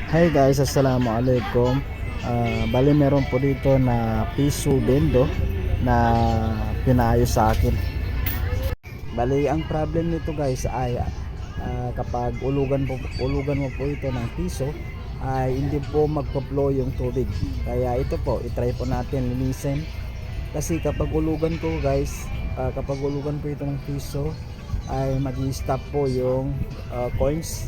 Hi guys, assalamualaikum. Bali meron po dito na piso bendo na pinayos sa akin. Bali ang problem nito guys ay kapag ulugan mo po ito ng piso ay hindi po magpo-flow yung tubig. Kaya ito po, i-try po natin linisin. Kasi kapag ulugan ko guys, kapag ulugan po ito ng piso ay mag-i-stop po yung coins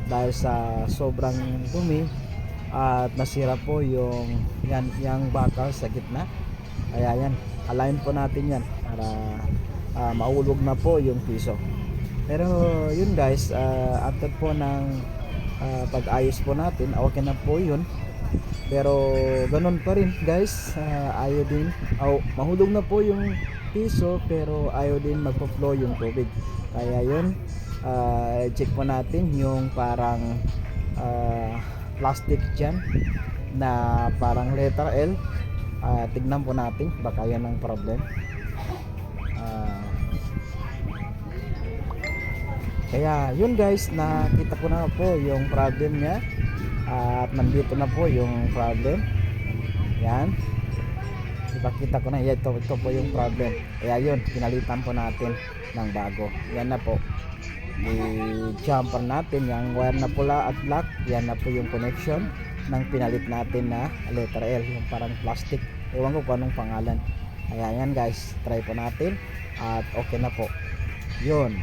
dahil sa sobrang dumi at nasira po yung bakal sa gitna. Kaya yan, align po natin yan para maulog na po yung piso. Pero yun guys, after po ng pag-ayos po natin, okay na po yun. Pero ganun pa rin guys, ayaw din, mahulog na po yung piso pero ayaw din magpo-flow yung tubig. Kaya yun, check po natin yung parang plastic dyan na parang letter L. Tignan po natin baka yan ang problem. Kaya yun guys, nakita ko na po yung problem nya at nandito na po yung problem. Yan, ipakita ko na, ito po yung problem. Kaya yun, pinalitan po natin ng bago. Yan na po, i-jumper natin yung wire na pula at black. Yan na po yung connection ng pinalit natin na letter L, yung parang plastic, ewan ko kung anong pangalan. Kaya yan guys, try po natin at okay na po yun.